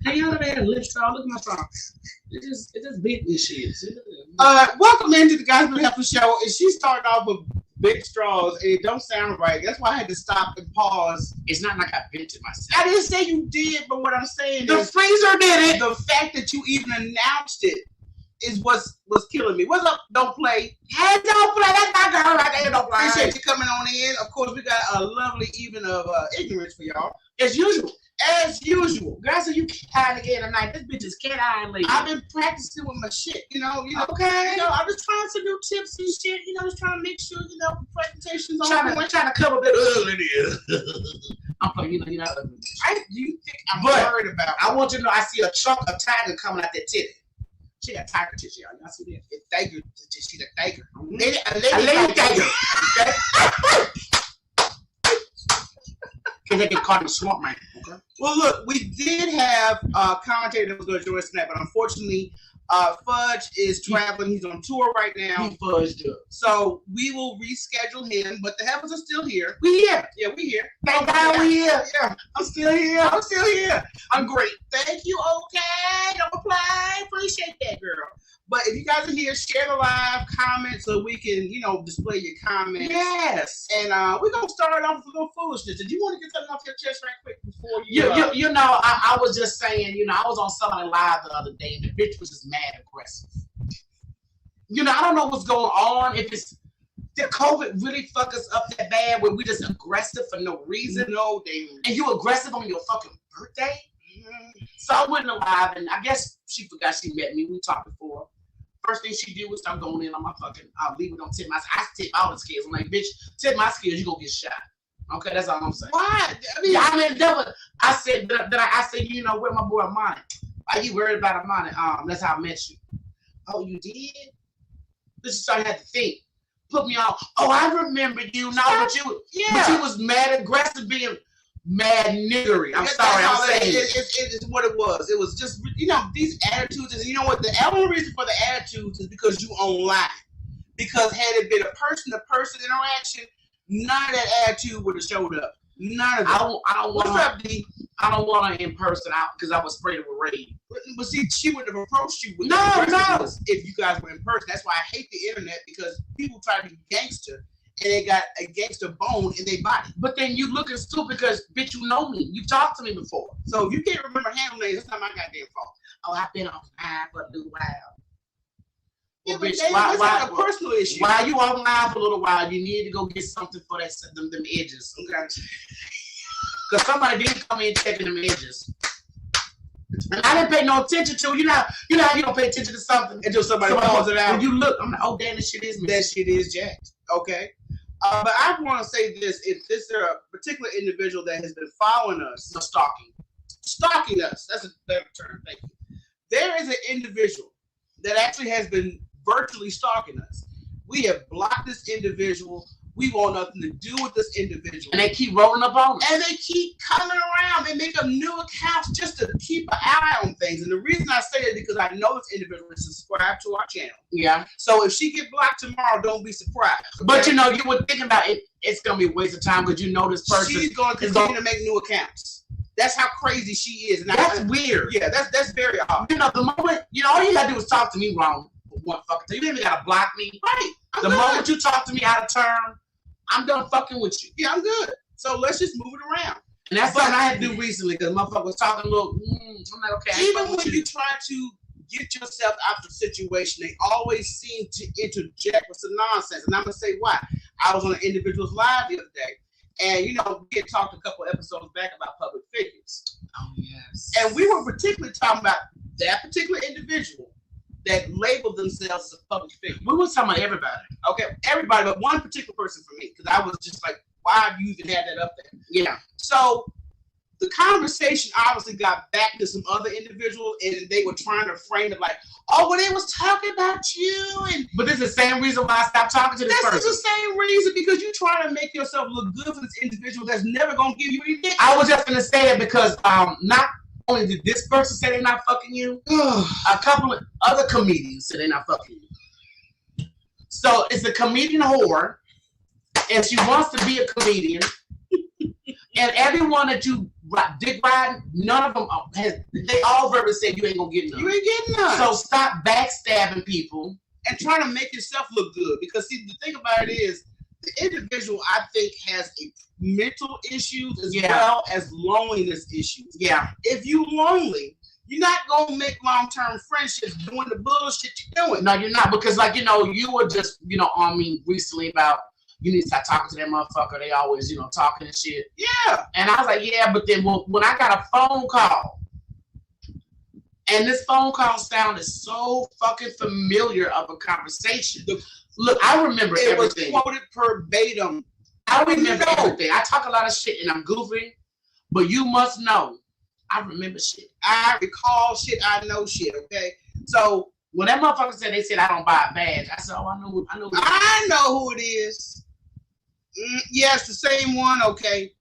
Hang out there and live strong. Look at my strong. It just beat this shit. Welcome into the Gossiping Heifers show. And she started off with big straws, and it don't sound right. That's why I had to stop and pause. It's not like I vented myself. I didn't say you did, but what I'm saying the is freezer did it. The fact that you even announced it is what's killing me. What's up? Don't play. Hey, don't play. That's my girl right there. Don't play. Appreciate you coming on in. Of course, we got a lovely evening of ignorance for y'all. As usual. As usual. Guys, are you cat again tonight? This bitch is cat-eyeing lady. I've been practicing with my shit, you know. Okay. You know, I'm just trying some new tips and shit, you know, just trying to make sure, you know, presentations on trying to cover that ugly. I'm playing, you know, ugly. You think I'm worried about? I want you to know I see a chunk of tiger coming out that titty. She got tiger tissue, y'all. Y'all see that? It's tiger. She's a tiger. A lady tiger. Because they get caught in the swamp, man. Okay. Well, look, we did have a commentator that was going to join us tonight, but unfortunately, Fudge is traveling. He's on tour right now. He fudged up. So we will reschedule him, but the Heifers are still here. We here. Yeah, we here. Thank God we here. Yeah, I'm still here. I'm great. Thank you. Okay. Don't apply. Appreciate that, girl. But if you guys are here, share the live, comment so we can, you know, display your comments. Yes. And we're going to start off with a little foolishness. Did you want to get something off your chest right quick before you... You know, I was just saying, you know, I was on somebody live the other day and the bitch was just mad aggressive. You know, I don't know what's going on. If it's... Did COVID really fuck us up that bad where we just aggressive for no reason? No, damn. And you aggressive on your fucking birthday? Mm-hmm. So I went live and I guess she forgot she met me. We talked before. First thing she did was start going in on my fucking, leave it on tip my, I tip all the skills. I'm like, bitch, tip my skills, you gonna get shot. Okay, that's all I'm saying. Why? I said, you know, where my boy Monty? Why you worried about Monty? That's how I met you. Oh, you did? This is starting to have to think. Put me on. Oh, I remember you. No, but you was mad aggressive being mad niggery. I'm sorry, I'm saying it's what it was. It was just, you know, these attitudes. And you know what? The only reason for the attitudes is because you online. Because had it been a person-to-person interaction, none of that attitude would have showed up. None of that. I don't want her in person out because I was sprayed with rage. But see, she would have approached you with no. if you guys were in person. That's why I hate the internet, because people try to be gangster. And they got a gangster bone in their body. But then you looking stupid because, bitch, you know me. You talked to me before. So if you can't remember handle names, that's not my goddamn fault. Oh, I've been offline for a little while. Yeah, well, bitch, why a personal issue. While you offline for a little while, you need to go get something for them edges. Okay? Because somebody did come in checking them edges. And I didn't pay no attention to, you know how you don't pay attention to something until somebody calls it out. When you look, I'm like, oh, damn, this shit is me. That shit is jacked. Okay. But I want to say this: if this is a particular individual that has been following us, stalking us, that's a better term. Thank you. There is an individual that actually has been virtually stalking us. We have blocked this individual. We want nothing to do with this individual. And they keep rolling up on us. And they keep coming around. They make up new accounts just to keep an eye on things. And the reason I say that is because I know this individual is subscribed to our channel. Yeah. So if she get blocked tomorrow, don't be surprised. Okay? But you know, you were thinking about it. It's going to be a waste of time because you know this person. She's going to continue to make new accounts. That's how crazy she is. And that's weird. Yeah, that's very odd. You know, the moment, you know, all you got to do is talk to me wrong. One fucking time. You didn't even got to block me. Right. The moment you talk to me out of turn, I'm done fucking with you. Yeah, I'm good. So let's just move it around. And that's something I had to do recently because motherfucker was talking a little. I'm like, okay. Even when you try to get yourself out of the situation, they always seem to interject with some nonsense. And I'm going to say why. I was on an individual's live the other day. And, you know, we had talked a couple episodes back about public figures. Oh, yes. And we were particularly talking about that particular individual that labeled themselves as a public figure. We were talking about everybody. Okay, everybody, but one particular person for me, because I was just like, why have you even had that up there? Yeah. So the conversation obviously got back to some other individual, and they were trying to frame it like, oh, well, they was talking about you. But this is the same reason why I stopped talking to this person. That's the same reason, because you're trying to make yourself look good for this individual that's never going to give you anything. I was just going to say it because not only did this person say they're not fucking you, a couple of other comedians said they're not fucking you. So it's a comedian whore, and she wants to be a comedian, and everyone that you dick riding, none of them they all verbally said you ain't gonna get none. You ain't getting none. So stop backstabbing people and trying to make yourself look good. Because see, the thing about it is, the individual I think has a mental issues as well as loneliness issues. Yeah. If you lonely, you're not gonna make long-term friendships doing the bullshit you're doing. No, you're not, because you were just on me recently about you need to start talking to that motherfucker. They always talking and shit. Yeah. And I was like, yeah, but then when I got a phone call, and this phone call sounded so fucking familiar of a conversation. Look, I remember everything. It was quoted verbatim. I remember everything. I talk a lot of shit and I'm goofy, but you must know I remember shit. I recall shit. I know shit. Okay, so when that motherfucker said they said I don't buy a badge, I said, oh, I know who it is. Yes, the same one. Okay,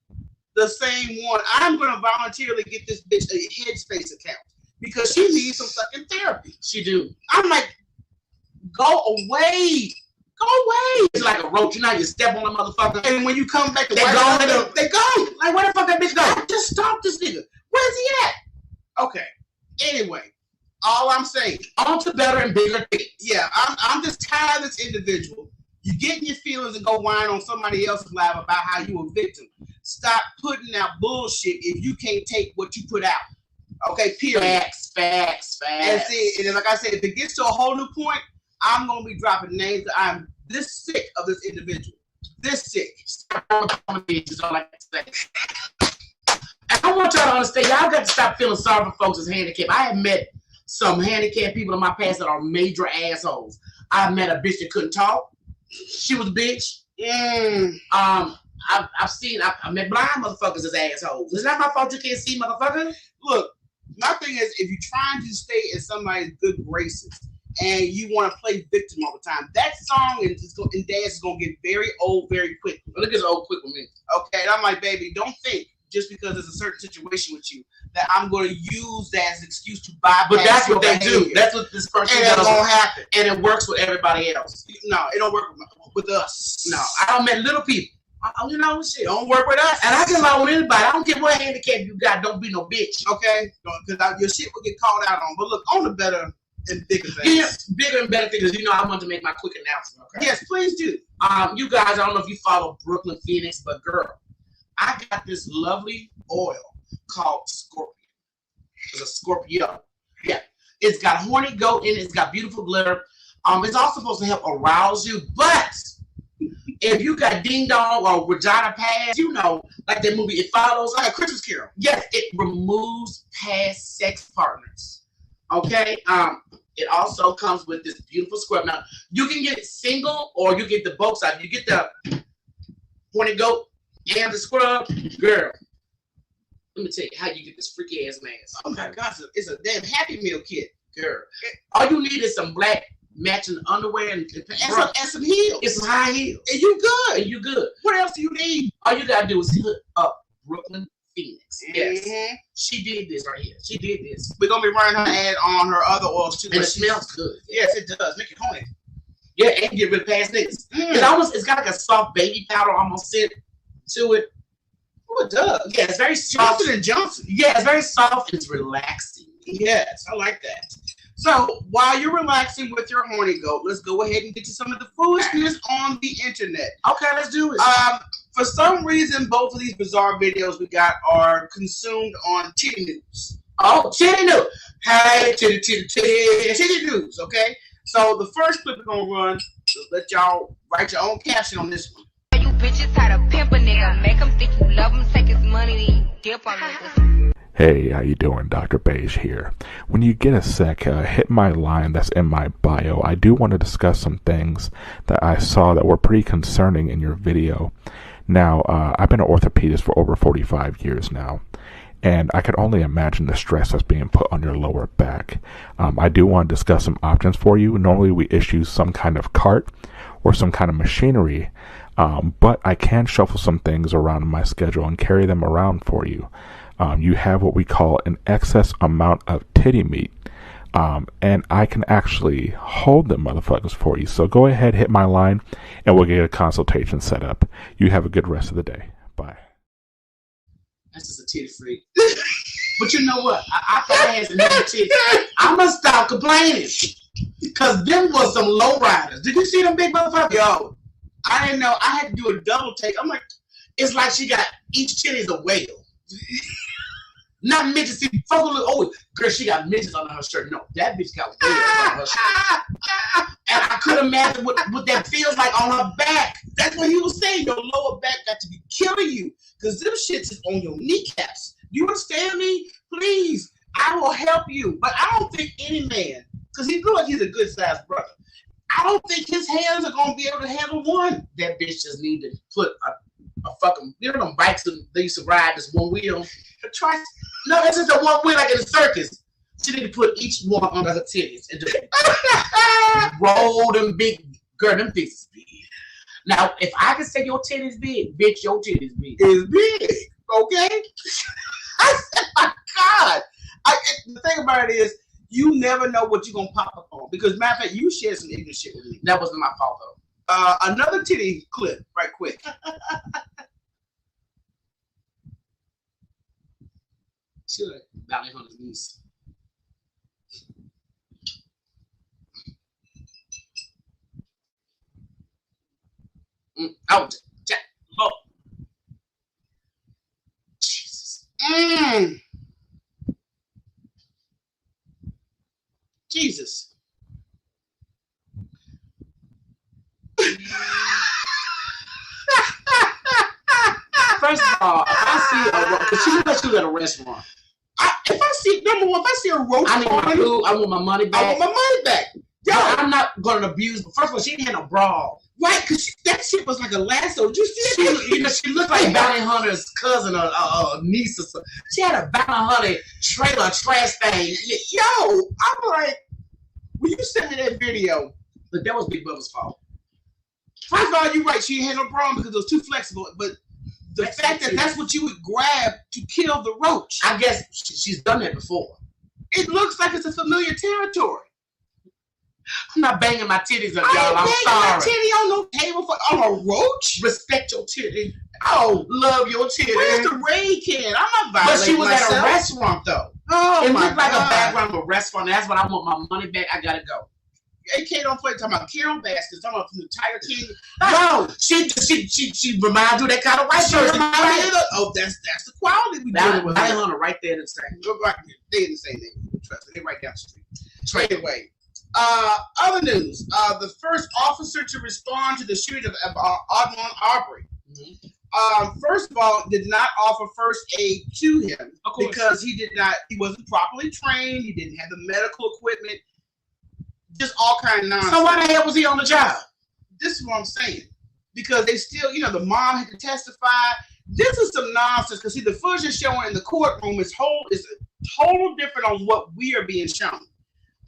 the same one. I'm gonna voluntarily get this bitch a Headspace account because she needs some fucking therapy. She do. I'm like, go away. Go away. It's like a roach. You step on a motherfucker, and when you come back, they go. Like, where the fuck that bitch go? I just stopped this nigga. Where's he at? Okay. Anyway, all I'm saying, on to better and bigger things. Yeah, I'm just tired of this individual. You get in your feelings and go whine on somebody else's life about how you a victim. Stop putting out bullshit if you can't take what you put out. Okay, period. Facts. And see, and then, like I said, if it gets to a whole new point, I'm gonna be dropping names. I'm this sick of this individual. This sick. Is all I can say. And I want y'all to understand, y'all got to stop feeling sorry for folks as handicapped. I have met some handicapped people in my past that are major assholes. I met a bitch that couldn't talk. She was a bitch. I met blind motherfuckers as assholes. It's not my fault you can't see, motherfucker. Look, my thing is, if you're trying to stay in somebody's good graces and you want to play victim all the time, that song and dance is going to get very old very quick. Well, it gets old quick with me. Okay, and I'm like, baby, don't think just because there's a certain situation with you that I'm going to use that as an excuse to bypass. But that's what they do. That's what this person does. And it's going to happen. And it works with everybody else. No, it don't work with us. No, I don't met little people. Shit. Don't work with us. And I get along with anybody. I don't care what handicap you got. Don't be no bitch. Okay? Because your shit will get called out on. But look, on the better and bigger things. Yeah, bigger and better things. I want to make my quick announcement. Okay? Yes, please do. You guys, I don't know if you follow Brooklyn Phoenix, but girl, I got this lovely oil called Scorpion. It's a Scorpio. Yeah. It's got horny goat in it. It's got beautiful glitter. It's also supposed to help arouse you, but if you got ding dong or vagina pass, like that movie, It Follows, like a Christmas Carol. Yes, it removes past sex partners. Okay? It also comes with this beautiful scrub. Now, you can get it single or you get the both sides. You get the horny goat and the scrub. Girl, let me tell you how you get this freaky ass mask. Oh my God, it's a damn Happy Meal kit. Girl, all you need is some black matching underwear and some heels. It's some high heels. And you good. What else do you need? All you gotta do is hook up Brooklyn Phoenix. Yes. Mm-hmm. She did this right here. She did this. We're gonna be running her ad on her other oils too. And it smells good. Yes, it does. Make it horny. Yeah, and get rid of past niggas. It's got like a soft baby powder almost scent to it. Oh, it does. Yeah, it's very soft. Johnson. Yeah, it's very soft. It's relaxing. Yes, I like that. So while you're relaxing with your horny goat, let's go ahead and get to some of the foolishness on the internet. Okay, let's do it. For some reason, both of these bizarre videos we got are consumed on titty news. Oh, titty news. Hey, titty news, okay? So the first clip we're going to run, let y'all write your own caption on this one. You bitches how to pimp a nigga, make him think you love him, take his money, then you dip on niggas. Hey, how you doing? Dr. Beige here. When you get a sec, hit my line that's in my bio. I do want to discuss some things that I saw that were pretty concerning in your video. Now, I've been an orthopedist for over 45 years now, and I could only imagine the stress that's being put on your lower back. I do want to discuss some options for you. Normally, we issue some kind of cart or some kind of machinery, but I can shuffle some things around in my schedule and carry them around for you. You have what we call an excess amount of titty meat, and I can actually hold them motherfuckers for you. So go ahead, hit my line, and we'll get a consultation set up. You have a good rest of the day. Bye. That's just a titty freak. But you know what? I thought I had some heavy titties. I'm gonna stop complaining. Cause them was some low riders. Did you see them big motherfuckers? Yo, I didn't know. I had to do a double take. I'm like, it's like she got each titty is a whale. Not midgets. See, oh, girl, she got midgets under her shirt. No, that bitch got whales on her shirt. And I could imagine what that feels like on her back. that's what he was saying. Your lower back got to be killing you because them shits is on your kneecaps. Do you understand me? Please, I will help you. But I don't think any man, because he looks like he's a good sized brother. I don't think his hands are gonna be able to handle one. That bitch just need to put a fucking, you know them bikes that they used to ride, this one wheel. No, that's just a one wheel like in the circus. She need to put each one under her titties and just roll them big, girl, them titties big. Now, if I can say your titties big, bitch, your titties big. It's big, okay? I said, my God. The thing about it is, you never know what you're gonna pop up on. Because matter of fact, you shared some ignorant shit with me. That wasn't my fault though. Another titty clip, right quick. She like bounty hunter's niece. Oh, look. Jesus. Jesus. First of all, if I see a roach, because she looks like she was at a restaurant. If I see a roach, I need my food. I want my money back. I want my money back. Yo, I'm not going to abuse. But first of all, she didn't have no bra. Right, because that shit was like a lasso. Did you see it? She looked like bounty hunter's cousin or niece or something. She had a bounty hunter trailer trash thing. Yo, I'm like, when you sent me that video, but that was Big Bubba's fault. First of all, you're right. She had no problem because it was too flexible. But the fact that that's what you would grab to kill the roach. I guess she's done that before. It looks like it's a familiar territory. I'm not banging my titties up, y'all. I'm sorry. My titty on no table on a roach. Respect your titty. Oh, love your titty. Where's the raid can? I'm not violating But she was myself. at a restaurant though. Oh, it my looked like God. a background of a restaurant. That's what I want my money back. I gotta go. AK don't play. Talking about Carol Baskins. Talking about from the Tiger King. No, she reminds you of that kind of white person. Oh, that's the quality we dealing with. Bounty hunter right there in the same. They in the same neighborhood. Trust me, they right down the street. So anyway, other news. The first officer to respond to the shooting of Audemars Arbery. First of all, did not offer first aid to him because he wasn't properly trained. He didn't have the medical equipment. Just all kind of nonsense. So why the hell was he on the job? This is what I'm saying. Because they still, the mom had to testify. This is some nonsense. Because see, the footage is showing in the courtroom is total different on what we are being shown.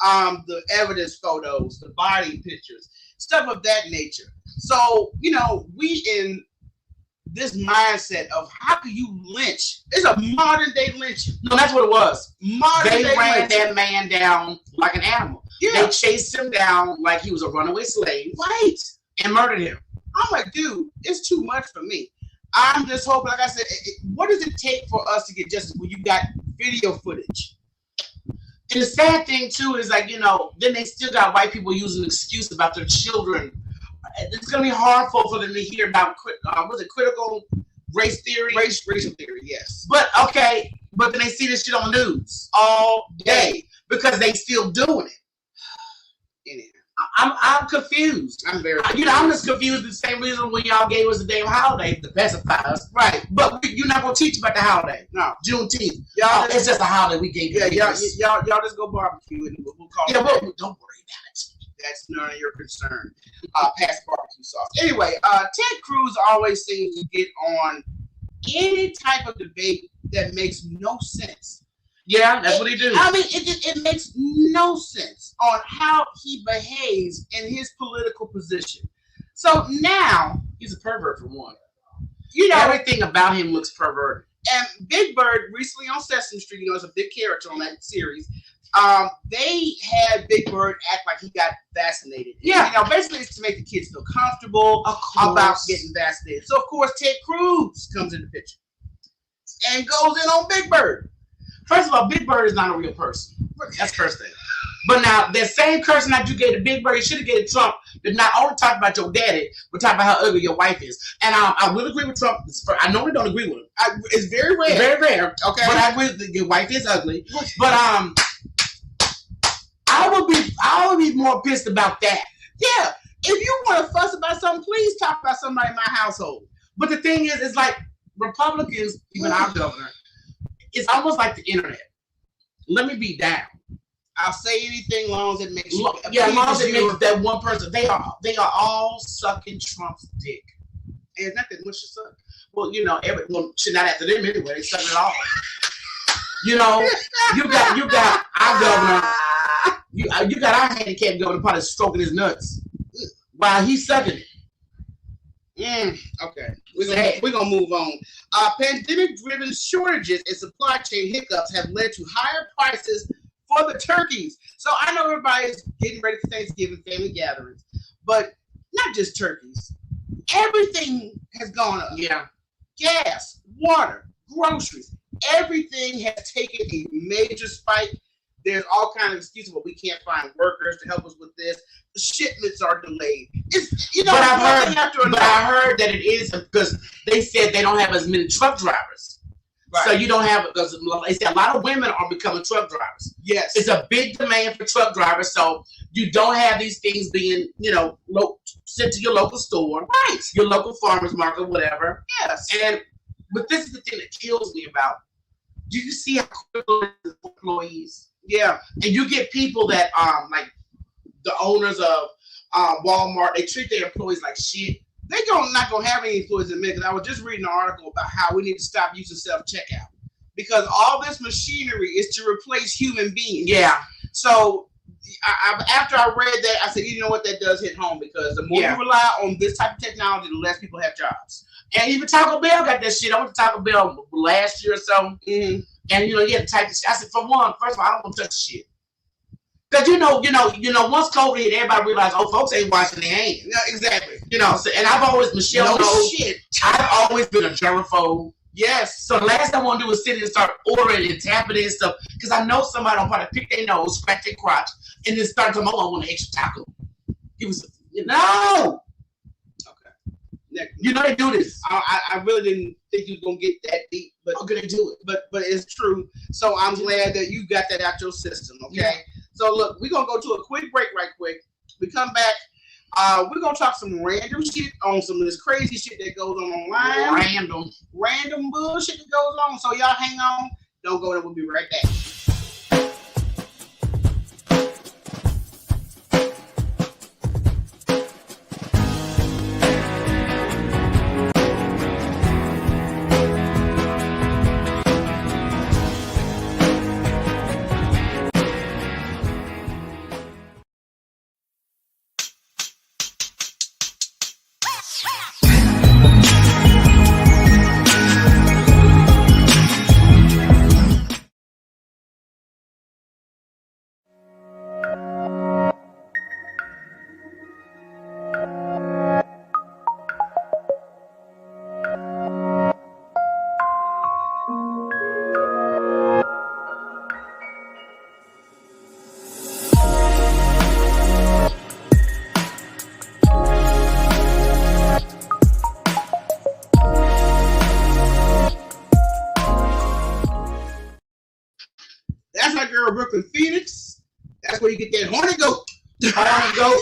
The evidence photos, the body pictures, stuff of that nature. So, we in this mindset of how can you lynch? It's a modern day lynching. No, that's what it was. They ran that man down like an animal. Yeah. They chased him down like he was a runaway slave. Right. And murdered him. I'm like, dude, it's too much for me. I'm just hoping, like I said, what does it take for us to get justice when you got video footage? And the sad thing, too, is like, then they still got white people using an excuse about their children. It's going to be harmful for them to hear about, critical race theory? Racial theory, yes. But then they see this shit on the news all day because they still doing it. I'm confused. I'm very confused. I'm just confused the same reason when y'all gave us the damn holiday, the pacifiers. Right. But you're not going to teach about the holiday. No. Juneteenth. Y'all, it's just a holiday we gave you. Yeah, y'all just go barbecue and we'll call it. Yeah, well, don't worry about it. That's none of your concern. Pass barbecue sauce. Anyway, Ted Cruz always seems to get on any type of debate that makes no sense. Yeah, that's what he do. I mean, it makes no sense on how he behaves in his political position. So now he's a pervert for one. Everything about him looks perverted. And Big Bird recently on Sesame Street, is a big character on that series. They had Big Bird act like he got vaccinated. Yeah. Basically it's to make the kids feel comfortable about getting vaccinated. So of course Ted Cruz comes in the picture. and goes in on Big Bird. First of all, Big Bird is not a real person. That's the first thing. But now, that same person that you gave to Big Bird, you should have given Trump that not only talk about your daddy, but talk about how ugly your wife is. And I will agree with Trump. I normally don't agree with him. It's very rare. Very rare. Okay. But I agree that your wife is ugly. But I would be more pissed about that. Yeah. If you want to fuss about something, please talk about somebody in my household. But the thing is, it's like Republicans, even our governor, it's almost like the internet. Let me be down. I'll say anything as long as it makes you. Yeah, as long as it makes that one person. They are all sucking Trump's dick. And it's not that much to suck. Well, you know, shit not after them anyway. They suck it all. You know, you got our governor. You got our handicapped governor probably stroking his nuts while he's sucking it. Okay, we're gonna move on. Pandemic-driven shortages and supply chain hiccups have led to higher prices for the turkeys. So I know everybody's getting ready for Thanksgiving, family gatherings, but not just turkeys. Everything has gone up. Yeah, gas, water, groceries, everything has taken a major spike. There's all kinds of excuses, but we can't find workers to help us with this. The shipments are delayed. It's but I heard that it is because they said they don't have as many truck drivers. Right. So you don't have because they said a lot of women are becoming truck drivers. Yes, it's a big demand for truck drivers. So you don't have these things being sent to your local store, right? Your local farmers market, whatever. Yes, but this is the thing that kills me about. Do you see how critical employees? Yeah, and you get people that like the owners of Walmart, they treat their employees like shit. Not gonna have any employees in a minute. Because I was just reading an article about how we need to stop using self-checkout because all this machinery is to replace human beings. Yeah. So after I read that, I said, you know what, that does hit home because the more you rely on this type of technology, the less people have jobs. And even Taco Bell got that shit. I went to Taco Bell last year or so. Mm-hmm. And you had to type this. I said, for one, first of all, I don't want to touch shit. Because you know, once COVID hit, everybody realized, folks ain't washing their hands. Yeah, exactly. So, and I've always, Michelle knows, shit. I've always been a germaphobe. Yes. So the last thing I want to do is sit and start ordering and tapping and stuff. Because I know somebody will probably pick their nose, scratch their crotch, and then start to I want an extra taco. Give me some. No. You know they do this. I really didn't think you was gonna get that deep, but how could they do it? But it's true. So I'm glad that you got that out your system. Okay. Yeah. So look, we're gonna go to a quick break right quick. We come back. We're gonna talk some random shit on some of this crazy shit that goes on online. Random bullshit that goes on. So y'all hang on. Don't go there. We'll be right back. That's my girl Brooklyn Phoenix. That's where you get that horny goat. Horny goat.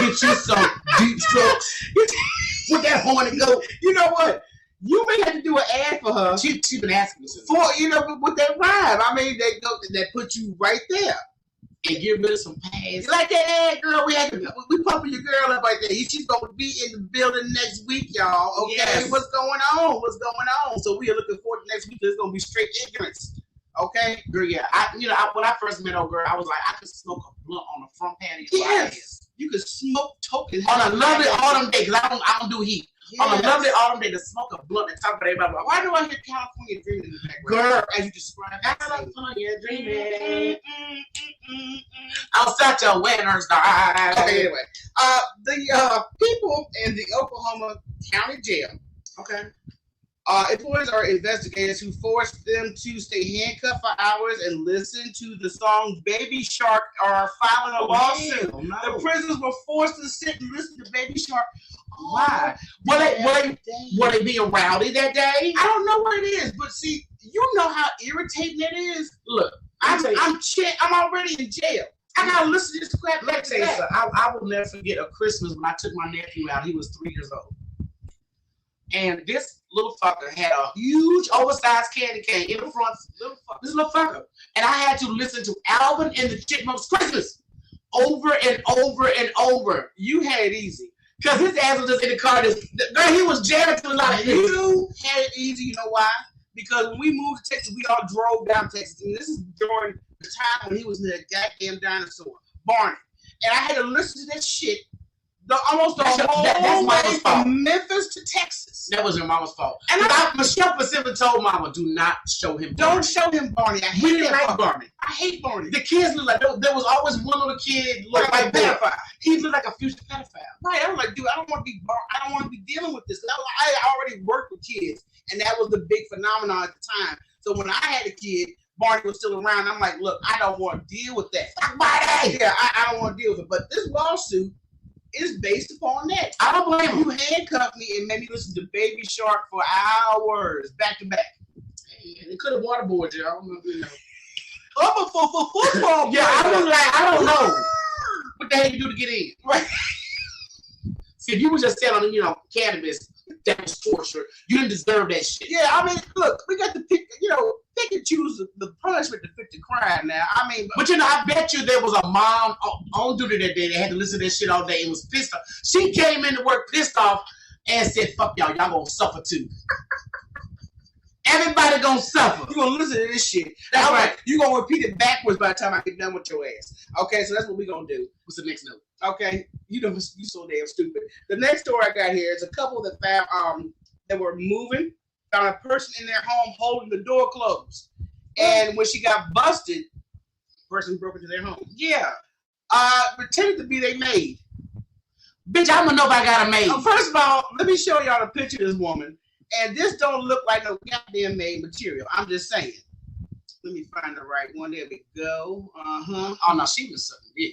Get you some deep strokes with that horny goat. You know what? You may have to do an ad for her. She been asking me for with that rhyme. I mean, that put you right there. And get rid of some pads. Like that ad, girl. We pumping your girl up right there. She's gonna be in the building next week, y'all. Okay, yes. What's going on? So we are looking forward to next week. It's gonna be straight ignorance. Okay, girl. Yeah, when I first met old girl, I was like, I could smoke a blunt on the front patio. Yes, you could smoke tokens on a lovely autumn day because I don't do heat. Yes. On a lovely autumn day to smoke a blunt and talk about everybody. Why do I hear California Dreaming in the background? Girl, as you described, California Dreaming. I'm such a winner's dog. Okay, anyway, the people in the Oklahoma County Jail, okay, Employees are investigators who forced them to stay handcuffed for hours and listen to the song Baby Shark are filing a lawsuit. No. The prisoners were forced to sit and listen to Baby Shark. Why? Were they being rowdy that day? I don't know what it is, but see, you know how irritating it is. Look, I'm already in jail. I gotta listen to this crap. Let me tell you something. I will never forget a Christmas when I took my nephew out. He was 3 years old. And this little fucker had a huge oversized candy cane in the front. This little fucker. And I had to listen to Alvin and the Chipmunks Christmas over and over and over. You had it easy. Because his ass was just in the car. Girl, he was jamming to a lot of You had it easy. You know why? Because when we moved to Texas, we all drove down Texas. And this is during the time when he was in the goddamn dinosaur, Barney. And I had to listen to that shit almost the whole way from Memphis to Texas. That was your mama's fault. And Michelle specifically told Mama, do not show him Barney. Don't show him Barney. We didn't like Barney. I hate Barney. The kids look like, there was always one little kid look like a pedophile. He looked like a future pedophile. Right, I'm like, dude, I don't want to be dealing with this. I already worked with kids, and that was the big phenomenon at the time. So when I had a kid, Barney was still around. I'm like, look, I don't want to deal with that. Yeah, I don't want to deal with it. But this lawsuit is based upon that. I don't blame you. Handcuffed me and made me listen to Baby Shark for hours, back to back. It could have waterboarded you. I don't know. I'm a football. Yeah, I was like, I don't know. What the hell you do to get in? Right. See, if you was just selling, cannabis, that was torture. You didn't deserve that shit. Yeah, I mean, look, we got to pick, pick and choose the punishment to fit the crime now. I mean, but I bet you there was a mom on duty that day that had to listen to that shit all day and was pissed off. She came into work pissed off and said, fuck y'all gonna suffer too. Everybody gonna suffer. You gonna listen to this shit. That's right. You gonna repeat it backwards by the time I get done with your ass. Okay, so that's what we gonna do. What's the next note? Okay, you so damn stupid. The next story I got here is a couple that found that were moving, found a person in their home holding the door closed, and when she got busted, the person broke into their home. Yeah, pretended to be their maid. Bitch, I don't know if I got a maid. First of all, let me show y'all the picture of this woman. And this don't look like no goddamn made material. I'm just saying. Let me find the right one. There we go. Oh, no, she was something. Yeah.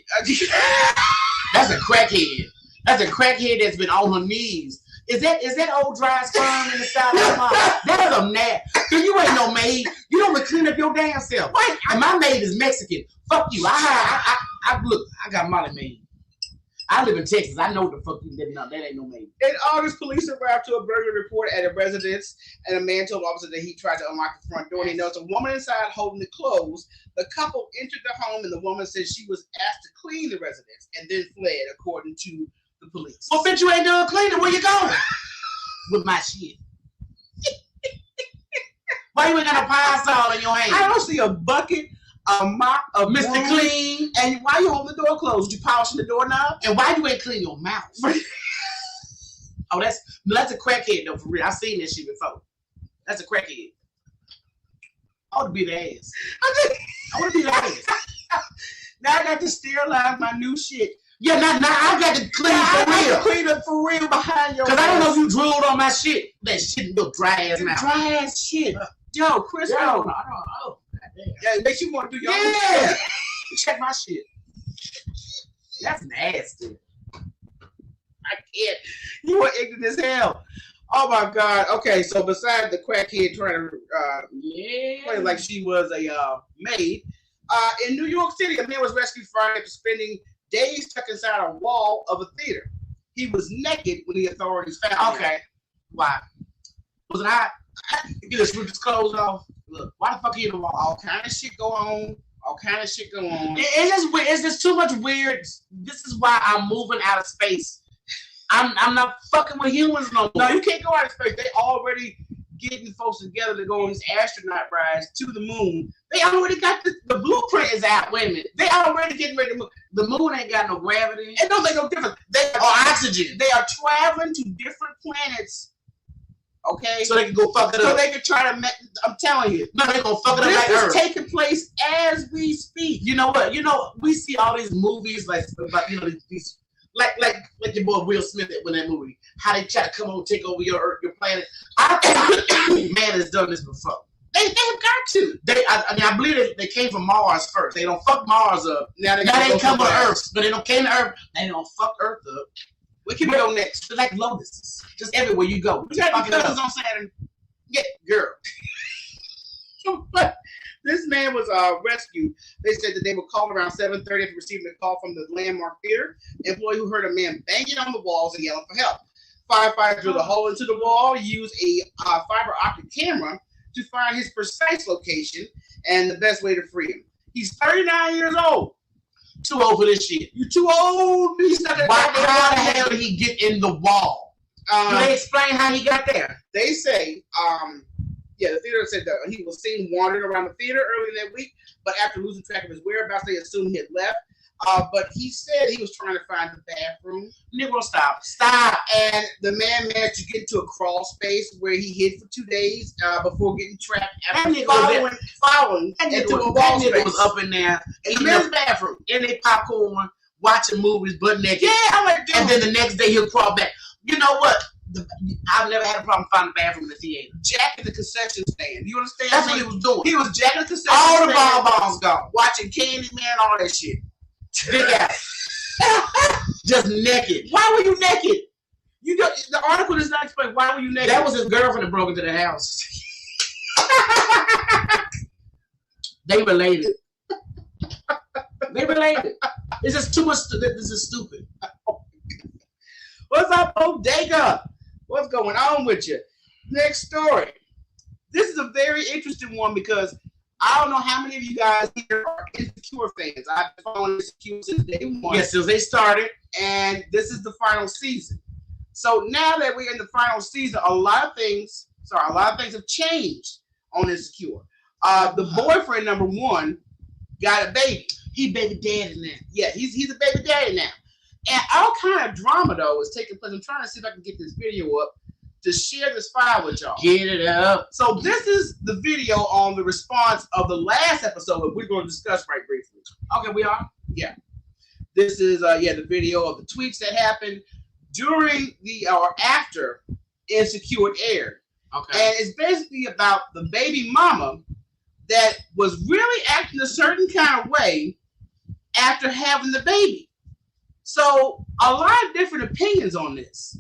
That's a crackhead. That's a crackhead that's been on her knees. Is that old dry sperm in the South? That is a mad. Cause you ain't no maid. You don't even clean up your damn self. Right? And my maid is Mexican. Fuck you. I look. I got Molly maid. I live in Texas. I know the fuck you did not. That ain't no maid. In August, police arrived to a burglary report at a residence, and a man told officers that he tried to unlock the front door. And he noticed a woman inside holding the clothes. The couple entered the home, and the woman said she was asked to clean the residence and then fled, according to the police. Well, bitch, you ain't done cleaning. Where you going? With my shit. Why you ain't got a pie saw in your hand? I don't see a bucket, a mop, a Mr. broom. Clean. And why you hold the door closed? You polishing the doorknob? And why you ain't clean your mouth? Oh, that's a crackhead though, for real. I've seen this shit before. That's a crackhead. I want to be the ass. I want to be the ass. Now I got to sterilize my new shit. Yeah, now I got to clean for real. To clean up for real behind your. Cause I don't know if you drooled on my shit. That shit look dry ass mouth. Dry ass shit. Yo, Chris. I don't know. Yeah, it makes you want to do your own shit. shit. Check my shit. That's nasty. I can't. You are ignorant as hell. Oh my God. Okay, so besides the crackhead trying to play like she was a maid, in New York City, a man was rescued Friday after spending days stuck inside a wall of a theater. He was naked when the authorities found him. Okay. Why? Was it hot? You just ripped his clothes off. Look, why the fuck he in the wall? All kind of shit go on. It's just too much weird. This is why I'm moving out of space. I'm not fucking with humans no more. No, you can't go out of space. They already getting folks together to go on these astronaut rides to the moon. They already got the blueprint is out. Wait a minute. They already getting ready to move. The moon ain't got no gravity. It don't make no difference. Or oxygen. They are traveling to different planets. Okay? So they can go fuck it up. So they can try to I'm telling you. No, they gonna fuck it up like Earth. This is taking place as we speak. You know what? We see all these movies like these like your boy Will Smith in that movie. How they try to come on and take over your planet. I think man has done this before. They have got to. I believe they came from Mars first. They don't fuck Mars up. Now they come to Earth, but they don't came to Earth. They don't fuck Earth up. Where can we go next? They're like lotuses, just everywhere you go. We got cousins on Saturn. Yeah, girl. This man was rescued. They said that they were called around 7:30 after receiving a call from the Landmark Theater employee who heard a man banging on the walls and yelling for help. Firefighters drilled a hole into the wall, used a fiber optic camera to find his precise location and the best way to free him. He's 39 years old. Too old for this shit. You too old. How the hell did he get in the wall? Can they explain how he got there? They say, the theater said that he was seen wandering around the theater earlier that week, but after losing track of his whereabouts, they assumed he had left. But he said he was trying to find the bathroom. Negro, stop. And the man managed to get into a crawl space where he hid for 2 days before getting trapped after following into a wall space. Was up in there in the bathroom, in a popcorn, watching movies butt naked. Yeah, I'm like, dude. And then the next day he'll crawl back. You know what? I've never had a problem finding the bathroom in the theater. Jacking the concession stand. You understand? That's what he was doing. He was jacking the concession all stand. All the bonbons gone. Watching Candyman, all that shit. Big ass. Just naked. Why were you naked? The article does not explain why were you naked. That was his girlfriend that broke into the house. They related. This is too much. This is stupid. What's up, Bodega? What's going on with you? Next story. This is a very interesting one because I don't know how many of you guys here are Insecure fans. I've been following Insecure since day one. Yes, since they started. And this is the final season. So now that we're in the final season, a lot of things have changed on Insecure. The boyfriend, number one, got a baby. He baby daddy now. Yeah, he's a baby daddy now. And all kind of drama, though, is taking place. I'm trying to see if I can get this video up to share this file with y'all. Get it up. So this is the video on the response of the last episode that we're going to discuss right briefly. Okay, we are? Yeah. This is, the video of the tweets that happened during or after Insecure aired. Okay. And it's basically about the baby mama that was really acting a certain kind of way after having the baby. So a lot of different opinions on this.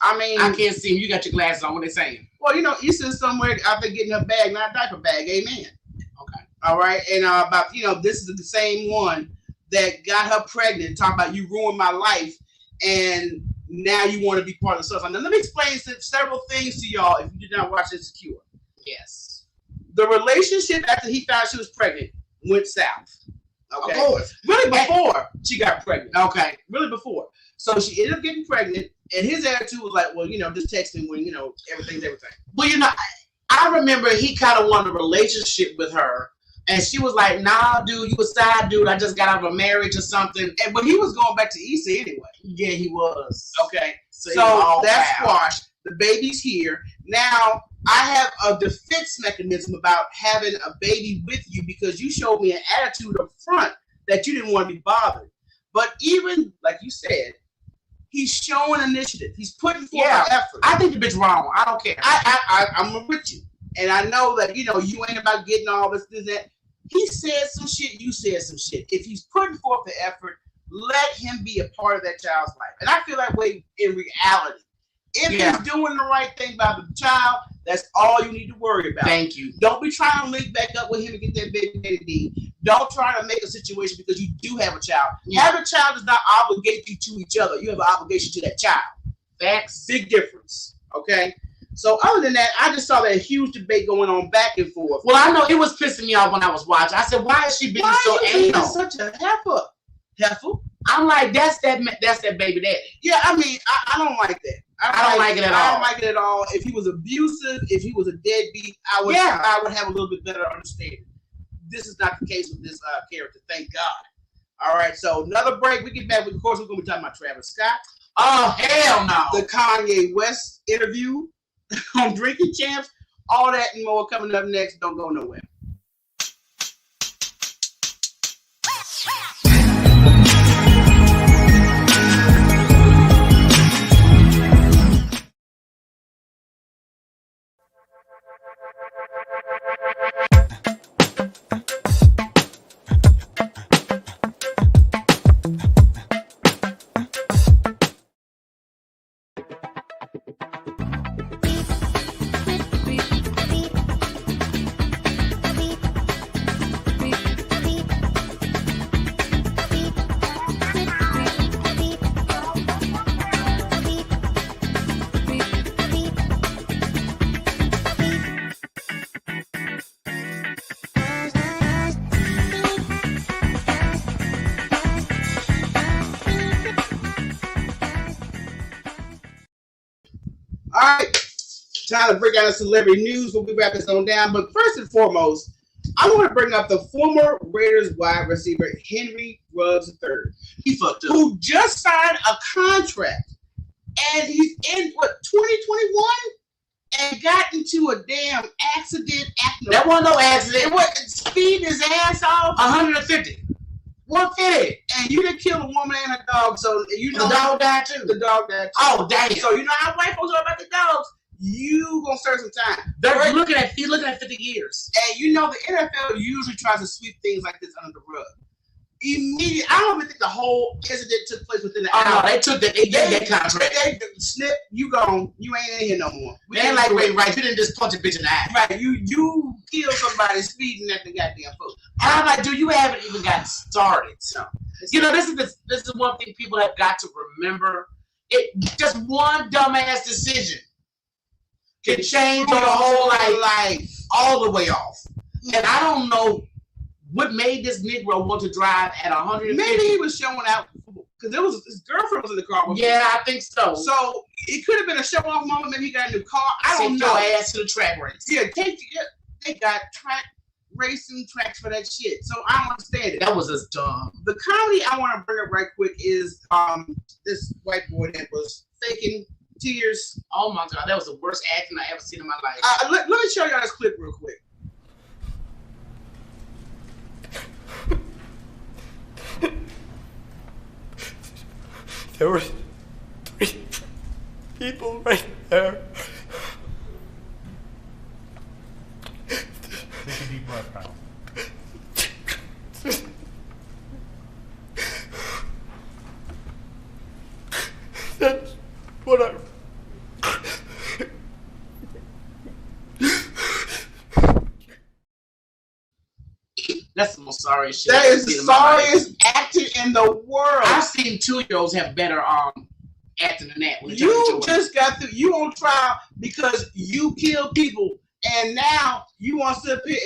I mean, I can't see him. You got your glasses on. What they saying? Well, you said somewhere out there getting her bag, not a diaper bag. Amen. Okay. All right. And about this is the same one that got her pregnant. Talking about you ruined my life, and now you want to be part of the stuff. Now let me explain several things to y'all if you did not watch Insecure. Yes. The relationship after he found she was pregnant went south. Okay. Of course. Really before she got pregnant. Okay. Really before. So she ended up getting pregnant, and his attitude was like, well, just text me when, everything's everything. Well, I remember he kind of wanted a relationship with her, and she was like, nah, dude, you a side dude. I just got out of a marriage or something. But he was going back to Issa anyway. Yeah, he was. Okay. So that's squashed. The baby's here. Now, I have a defense mechanism about having a baby with you because you showed me an attitude up front that you didn't want to be bothered. But even, like you said, he's showing initiative. He's putting forth effort. I think the bitch wrong. I don't care. I'm with you. And I know that, you ain't about getting all this, that. He said some shit. You said some shit. If he's putting forth the effort, let him be a part of that child's life. And I feel that way in reality. If he's doing the right thing by the child, that's all you need to worry about. Thank you. Don't be trying to link back up with him and get that baby daddy. Don't try to make a situation because you do have a child. Yeah. Having a child does not obligate you to each other. You have an obligation to that child. Facts. Big difference. Okay? So other than that, I just saw that huge debate going on back and forth. Well, I know it was pissing me off when I was watching. I said, why is she being so anal? Such a heifer. Heifer? I'm like, that's that baby daddy. Yeah, I mean, I don't like that. I don't like it at all. I don't like it at all. If he was abusive, if he was a deadbeat, I would have a little bit better understanding. This is not the case with this character, thank God. All right, so another break. We get back. Of course, we're going to be talking about Travis Scott. Oh, hell no. The Kanye West interview on Drinking Champs. All that and more coming up next. Don't go nowhere. All right. Time to bring out the celebrity news. We'll be wrap this on down. But first and foremost, I want to bring up the former Raiders wide receiver Henry Ruggs III. He fucked up. Who just signed a contract. And he's in, 2021? And got into a damn accident. That wasn't no accident. It was speeding his ass off. 150. 150. And you didn't kill a woman and a dog. So you know the dog died too. The dog died too. Oh, damn. So you know how white folks are about the dogs. You gonna serve some time. He's looking at 50 years. And you know the NFL usually tries to sweep things like this under the rug. Immediately, I don't even think the whole incident took place within the hour. No, they took that. They gave that contract. They snip. You gone. You ain't in here no more. They ain't like Ray Rice. You didn't just punch a bitch in the eye. Right. You killed somebody speeding at the goddamn foot. And I'm like, dude, you haven't even gotten started. No. You know, this is one thing people have got to remember. It just one dumbass decision can change your whole life all the way off. And I don't know what made this Negro want to drive at 150. Maybe he was showing out because his girlfriend was in the car. Yeah, I think so. So it could have been a show off moment. Maybe he got a new car. I don't Sent know. your ass to the track race. Yeah, they got track racing tracks for that shit. So I don't understand it. That was just dumb. The comedy I want to bring up right quick is this white boy that was faking tears. Oh my God, that was the worst acting I ever seen in my life. Let me show y'all this clip real quick. There were 3 people right there. Take a deep breath, pal. That's what I... That's the most sorriest shit. That is the sorriest acting in the world. I've seen 2-year-olds have better acting than that. You just got through. You on trial because you killed people, and now you want to sit here.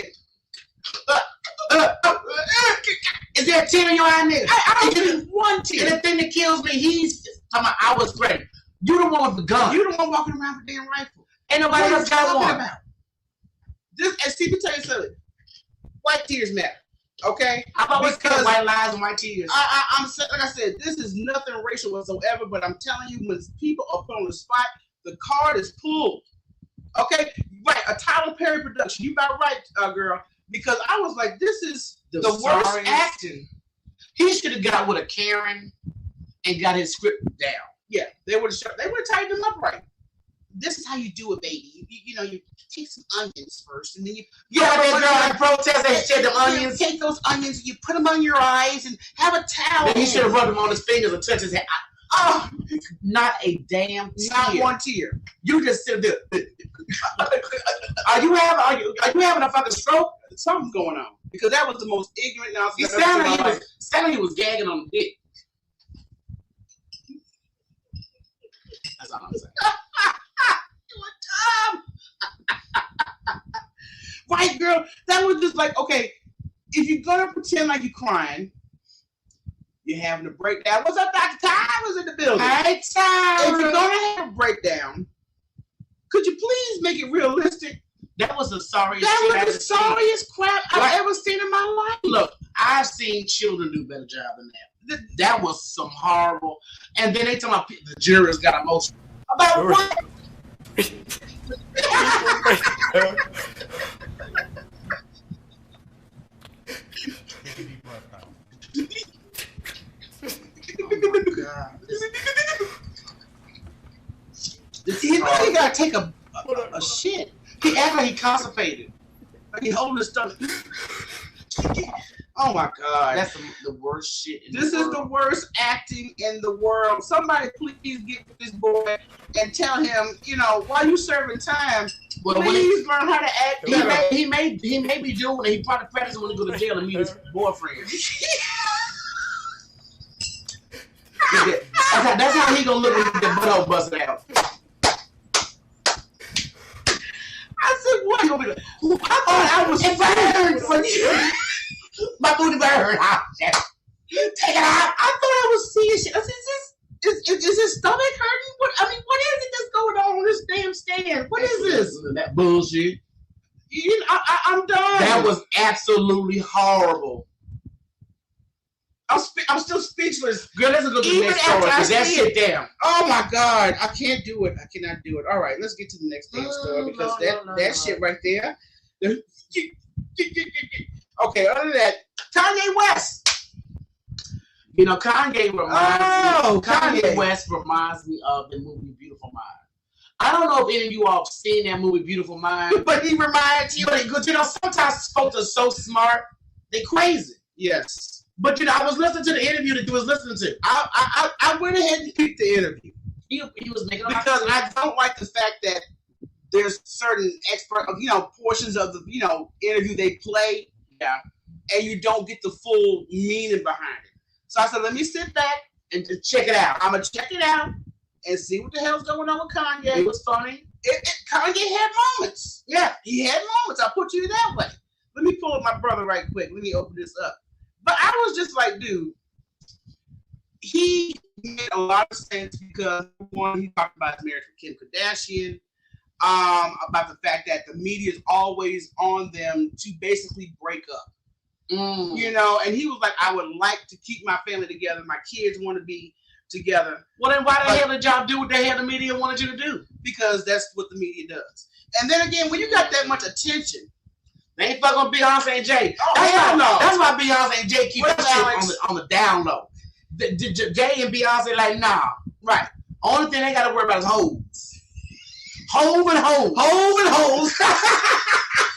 Is there a tear in your eye, nigga? I don't see one tear. And the thing that kills me, he's talking about I was ready. You the one with the gun. You the one walking around with a damn rifle. Ain't nobody else got one. About? This, and Steve, tell you something. White tears matter. Okay? I've always cut white lies and white tears. I'm like I said, this is nothing racial whatsoever, but I'm telling you, when people are put on the spot, the card is pulled. Okay? Right, a Tyler Perry production. You about right, girl. Because I was like, this is the worst acting. He should have got with a Karen and got his script down. Yeah, they would have tightened him up right. This is how you do it, baby. You take some onions first, and then you. That girl in protest and shed the onions. Take those onions and you put them on your eyes and have a towel. Then he should have rubbed them on his fingers and touched his head. Oh, not a damn tear. Not one tear. You just sit there. Are you having a fucking stroke? Something's going on because that was the most ignorant nonsense. He sounded like he was gagging on the dick. That's all I'm saying. White girl, that was just like, okay, if you're gonna pretend like you're crying, you're having a breakdown. What's up, Dr. Ty was in the building. Hey, Ty. If you're gonna have a breakdown, could you please make it realistic? That was the sorriest. That was the sorriest crap I've ever seen in my life. Look, I've seen children do a better job than that. That was some horrible. And then they tell me the jurors got emotional about what? Take a deep breath, pal. Oh, God. He really gotta take a shit. He act like he constipated. Like he holding his stomach. Oh my God. That's the worst shit in This the world. is the worst acting in the world. Somebody please get with this boy and tell him, while you serving time, please learn how to act better. He may be doing it. He probably practices when he go to jail and meet his boyfriend. That's how he gonna look when he get the butthole busted out. I said, what? I thought I was burned for you. My booty burned. Take it out. I thought I was seeing shit. I said, is his stomach hurting? What is it that's going on? this damn stand. What is this? That bullshit. I'm done. That was absolutely horrible. I'm still speechless. Girl, let's go to the Even next after story. I 'Cause that see shit down. Oh my God, I can't do it. I cannot do it. All right, let's get to the next damn story because that shit right there. Okay, other than that, Kanye West. You know, Kanye Kanye West reminds me of the movie Beautiful Mind. I don't know if any of you all have seen that movie Beautiful Mind, But he reminds you. but you know, sometimes folks are so smart, they crazy. Yes. But you know, I was listening to the interview that you was listening to. I went ahead and picked the interview He was making a because I don't like the fact that there's certain portions of the interview they play, and you don't get the full meaning behind it. So I said, let me sit back and to check it out. I'm gonna check it out and see what the hell's going on with Kanye. It was funny. Kanye had moments. Yeah, he had moments. I'll put you that way. Let me pull up my brother right quick. Let me open this up. But I was just like, dude, he made a lot of sense because one, he talked about his marriage with Kim Kardashian, about the fact that the media is always on them to basically break up. And he was like, I would like to keep my family together. My kids want to be together. Well, then why the hell did y'all do what the hell the media wanted you to do? Because that's what the media does. And then again, when you got that much attention, they ain't fucking Beyonce and Jay. That's why Beyonce and Jay keep that shit on the down low. Jay and Beyonce like, nah. Right. Only thing they got to worry about is hoes. Hove and hoes.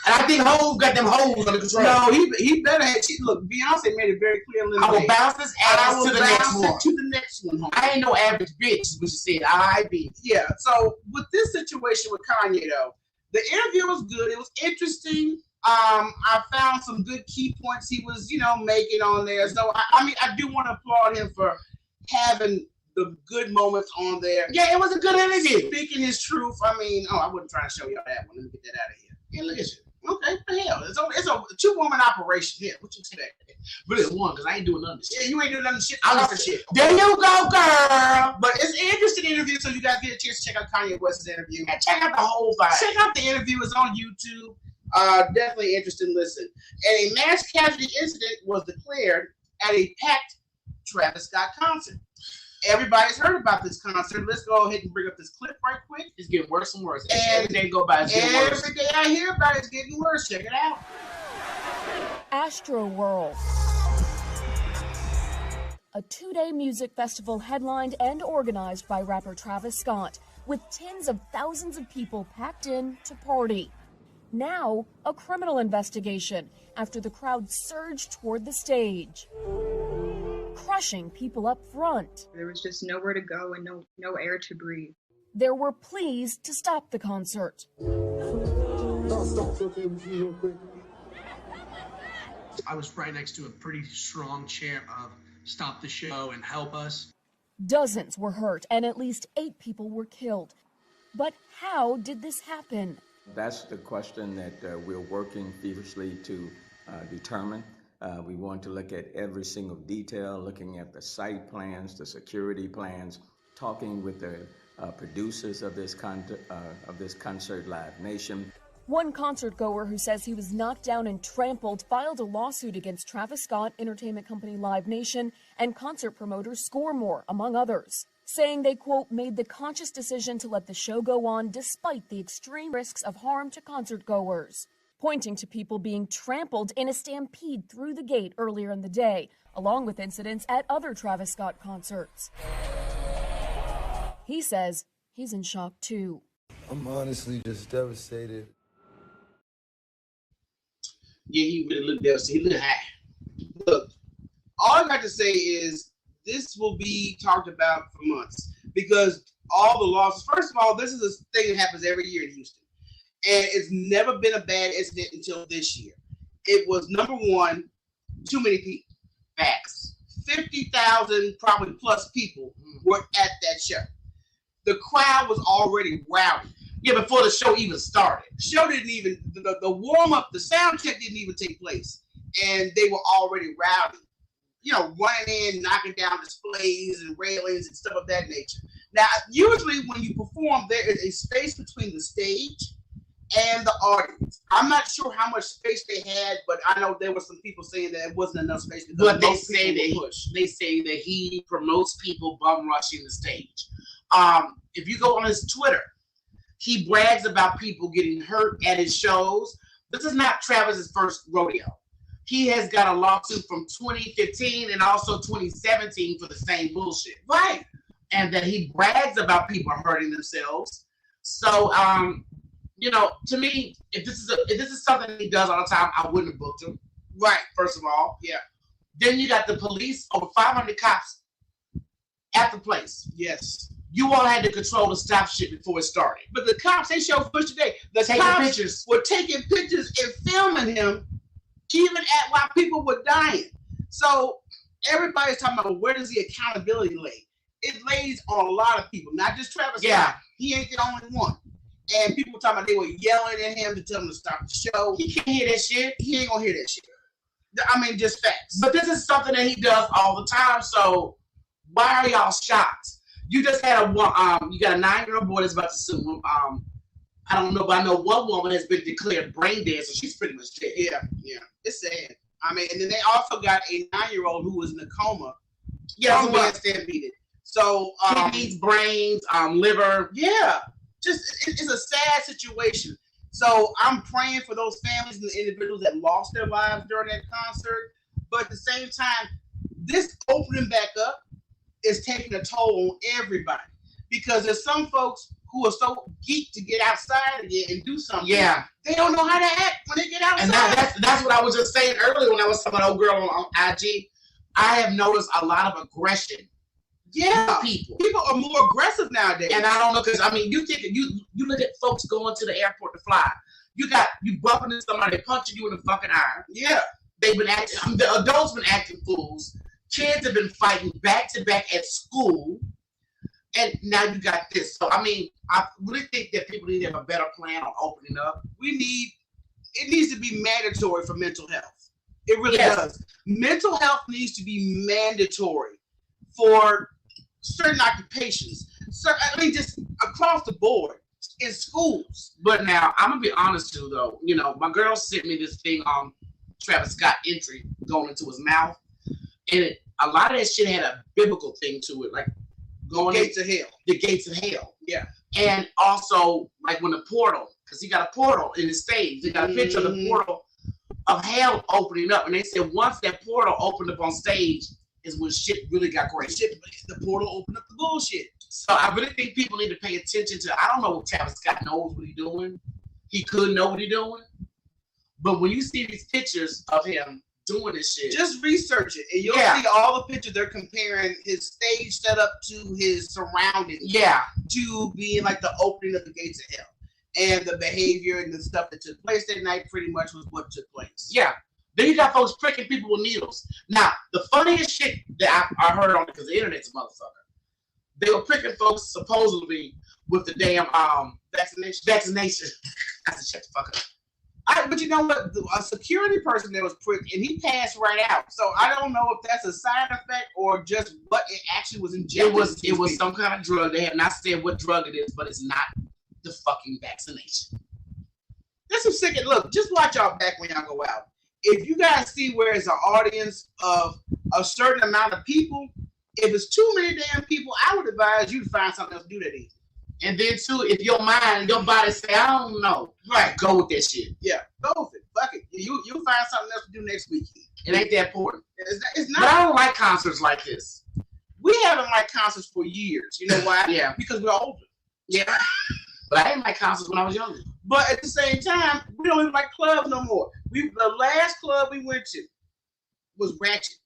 And I think Hove got them hoes under control. No, he better have. Look, Beyonce made it very clear. I will bounce this ass to the next one. To the next one. I ain't no average bitch, which she said. I be. Yeah. So with this situation with Kanye, though, the interview was good. It was interesting. I found some good key points he was, making on there. So I do want to applaud him for having the good moments on there. Yeah, it was a good interview. Speaking his truth. I wasn't trying to show y'all that one. Let me get that out of here. Yeah, look at you. Okay, what the hell? It's a 2-woman operation here. What you expect? But it's one, because I ain't doing none of this shit. Yeah, you ain't doing none of shit. Shit. There you go, girl. But it's an interesting interview, so you guys get a chance to check out Kanye West's interview. And check out the whole vibe. Check out the interview. It's on YouTube. Definitely interesting listen. And a mass casualty incident was declared at a packed Travis Scott concert. Everybody's heard about this concert. Let's go ahead and bring up this clip right quick. It's getting worse and worse. Every day go by, it's getting worse. Every day I hear about it, it's getting worse. Check it out. Astro World. A 2-day music festival headlined and organized by rapper Travis Scott, with tens of thousands of people packed in to party. Now, a criminal investigation after the crowd surged toward the stage, crushing people up front. There was just nowhere to go and no air to breathe. There were pleas to stop the concert. I was right next to a pretty strong chair of stop the show and help us. Dozens were hurt and at least 8 people were killed. But how did this happen? That's the question that we're working feverishly to determine. We want to look at every single detail, looking at the site plans, the security plans, talking with the producers of this concert, Live Nation. One concert goer who says he was knocked down and trampled filed a lawsuit against Travis Scott, entertainment company Live Nation, and concert promoter Scoremore, among others, saying they, quote, made the conscious decision to let the show go on despite the extreme risks of harm to concert goers, pointing to people being trampled in a stampede through the gate earlier in the day, along with incidents at other Travis Scott concerts. He says he's in shock too. I'm honestly just devastated. Yeah, he really looked devastated. He looked high. Look, all I got to say is this will be talked about for months because all the losses. First of all, this is a thing that happens every year in Houston. And it's never been a bad incident until this year. It was, number one, too many people. Facts. 50,000 probably plus people were at that show. The crowd was already rowdy. Yeah, before the show even started. The show didn't even, the warm-up, the sound check didn't even take place. And they were already rowdy. You know, running in, knocking down displays and railings and stuff of that nature. Now, usually when you perform, there is a space between the stage and the audience. I'm not sure how much space they had, but I know there were some people saying that it wasn't enough space. But they say that he promotes people bum rushing the stage. If you go on his Twitter, he brags about people getting hurt at his shows. This is not Travis's first rodeo. He has got a lawsuit from 2015 and also 2017 for the same bullshit. Right. And that he brags about people hurting themselves. So, to me, if this is something he does all the time, I wouldn't have booked him. Right. First of all. Yeah. Then you got the police, over 500 cops at the place. Yes. You all had to control the stop shit before it started. But the cops, they showed footage today. The cops were taking pictures and filming him, even at while people were dying. So everybody's talking about, where does the accountability lay? It lays on a lot of people, not just Travis Scott. He ain't the only one. And people were talking about they were yelling at him to tell him to stop the show. He can't hear that shit. He ain't gonna hear that shit. I mean, just facts. But this is something that he does all the time. So why are y'all shocked? You just had you got a 9-year-old boy that's about to sue him. I don't know, but I know one woman has been declared brain dead, so she's pretty much dead. Yeah. It's sad. I mean, and then they also got a 9-year-old who was in a coma. Yeah, being stampeded. So kidneys, brains, liver. Yeah. Just it's a sad situation. So I'm praying for those families and the individuals that lost their lives during that concert. But at the same time, this opening back up is taking a toll on everybody, because there's some folks who are so geeked to get outside again and do something. Yeah. They don't know how to act when they get outside. And that's what I was just saying earlier when I was talking about old girl on IG. I have noticed a lot of aggression. Yeah, people are more aggressive nowadays. And I don't know, because I mean, you look at folks going to the airport to fly. You bumping into somebody, punching you in the fucking eye. Yeah, they've been acting. The adults been acting fools. Kids have been fighting back to back at school, and now you got this. So I mean, I really think that people need to have a better plan on opening up. It needs to be mandatory for mental health. It really does. Mental health needs to be mandatory for certain occupations. I mean, just across the board in schools. But now, I'm gonna be honest too, though. My girl sent me this thing on Travis Scott entry going into his mouth, and a lot of that shit had a biblical thing to it, like going the gates of hell. The gates of hell. Yeah. And also, like when the portal, because he got a portal in his stage. They got a picture of the portal of hell opening up, and they said once that portal opened up on stage is when shit really got crazy. The portal opened up the bullshit. So I really think people need to pay attention to. I don't know if Travis Scott knows what he's doing. He could know what he's doing, but when you see these pictures of him doing this shit, just research it, and you'll see all the pictures. They're comparing his stage setup to his surroundings. Yeah, to being like the opening of the gates of hell, and the behavior and the stuff that took place that night pretty much was what took place. Yeah. Then you got folks pricking people with needles. Now, the funniest shit that I heard on it, because the internet's a motherfucker, they were pricking folks supposedly with the damn vaccination. I said, shut the fuck up. But you know what? A security person that was pricked, and he passed right out. So I don't know if that's a side effect or just what it actually was injected. It was some kind of drug. They have not said what drug it is, but it's not the fucking vaccination. That's some sick. Look, just watch y'all back when y'all go out. If you guys see where it's an audience of a certain amount of people, if it's too many damn people, I would advise you to find something else to do that evening. And then too, if your mind and your body say, I don't know, right, go with that shit. Yeah, go with it. Fuck it. You'll find something else to do next weekend. It ain't that important. It's not. But I don't like concerts like this. We haven't liked concerts for years. You know why? Yeah. Because we're older. Yeah. But I didn't like concerts when I was younger. But at the same time, we don't even like clubs no more. The last club we went to was Ratchet.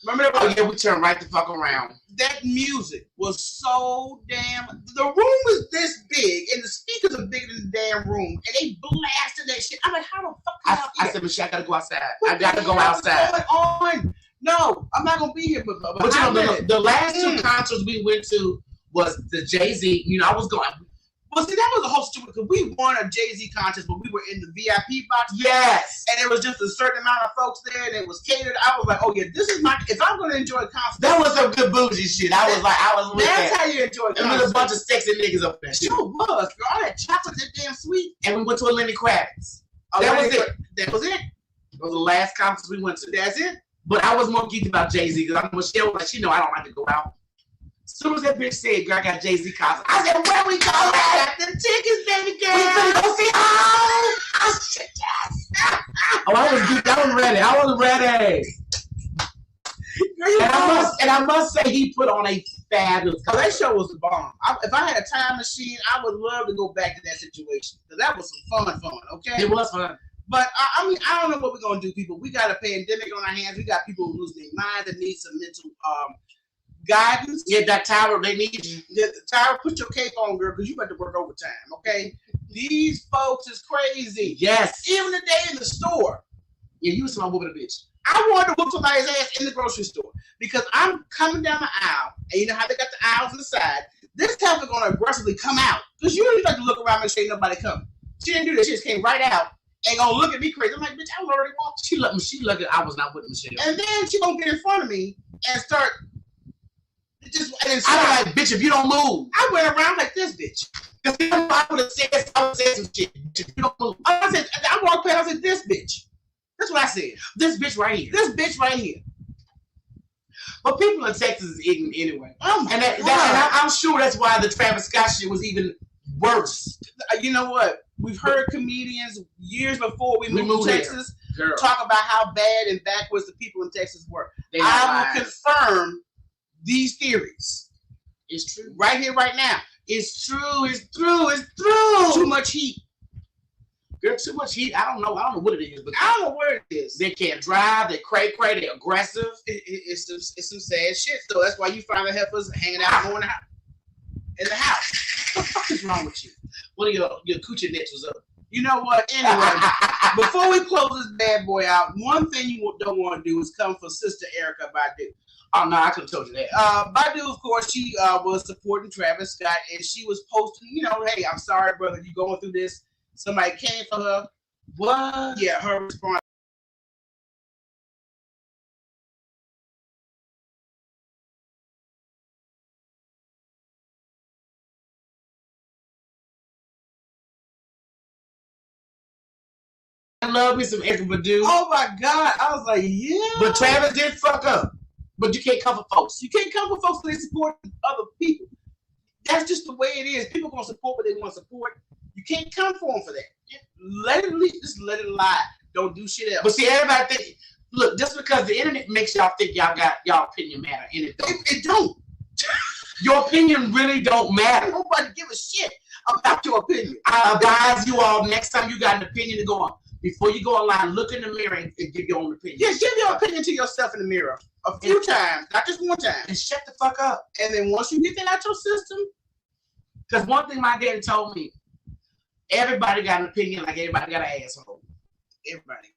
Remember that? Oh yeah, we turned right the fuck around. That music was so damn. The room was this big, and the speakers are bigger than the damn room, and they blasted that shit. I'm like, how the fuck? I said, Michelle, I gotta go outside. What I gotta go outside. On? No, I'm not gonna be here. But you know, the last two concerts we went to was the Jay-Z. I was going. Well, see, that was a whole stupid because we won a Jay-Z contest, but we were in the VIP box. Yes. And there was just a certain amount of folks there, and it was catered. I was like, oh, yeah, this is my, if I'm going to enjoy a concert. That was some good bougie shit. I was with that's that. how you enjoy a concert. And there was a bunch of sexy niggas up there. Sure was, girl. All that chocolate, that damn sweet. And we went to a Lenny Kravitz. Oh, that was it. That was it. That was the last concert we went to. That's it. But I was more geeked about Jay-Z because I know Michelle was like, she know I don't like to go out. As soon as that bitch said, girl, I got Jay-Z concert, I said, where we going? Got them tickets, baby girl. We finna go see I said, yes. Oh, I was geeked. I was ready. I was ready. And I must say, he put on a fabulous concert. That show was the bomb. If I had a time machine, I would love to go back to that situation. Because that was some fun, okay? It was fun. But, I mean, I don't know what we're going to do, people. We got a pandemic on our hands. We got people who lose their minds that need some mental guidance. Yeah, that Tyra, they need you. Tyra, put your cape on, girl, because you got to work overtime, okay? These folks is crazy. Yes. Even the day in the store. Yeah, you was my whooping a bitch. I wanted to whoop somebody's ass in the grocery store because I'm coming down the aisle, and you know how they got the aisles on the side. This heifer going to aggressively come out because you really like to look around and make sure ain't nobody coming. She didn't do that. She just came right out and gonna look at me crazy. I'm like, bitch, I was already walking. She looked at I was not with Michelle. And then she gonna get in front of me and start just. And I was like, bitch, if you don't move, I went around like this, bitch. Because I would have said some shit. If you don't move, I walked past. I said, this bitch. That's what I said. This bitch right here. This bitch right here. But people in Texas is ignorant anyway. Oh my God. And I'm sure that's why the Travis Scott shit was even worse. You know what? We've heard comedians years before we moved to Texas talk about how bad and backwards the people in Texas were. I will confirm these theories. It's true. Right here, right now. It's true. It's true. It's true. Too much heat. Girl, too much heat. I don't know what it is. But I don't know where it is. They can't drive. They're cray. They're aggressive. It's some sad shit. So that's why you find the heifers hanging out more in the house. What the fuck is wrong with you? One of your coochie nets was up. You know what? Anyway, before we close this bad boy out, one thing you don't want to do is come for Sister Erykah Badu. Oh, no, I could have told you that. Badu, of course, she was supporting Travis Scott, and she was posting, hey, I'm sorry, brother, you going through this. Somebody came for her. What? Yeah, her response. I love me some Erykah Badu. Oh my God. I was like, yeah. But Travis did fuck up. But you can't come for folks. You can't come for folks because they support other people. That's just the way it is. People gonna support what they want to support. You can't come for them for that. Just let it lie. Don't do shit else. But see, everybody think, look, just because the internet makes y'all think y'all got y'all opinion matter, and it don't. Your opinion really don't matter. Nobody give a shit about your opinion. I advise you all next time you got an opinion to go on. Before you go online, look in the mirror and give your own opinion. Yes, give your opinion to yourself in the mirror a few times, not just one time. And shut the fuck up. And then once you get that out your system. Because one thing my daddy told me, everybody got an opinion like everybody got an asshole. Everybody.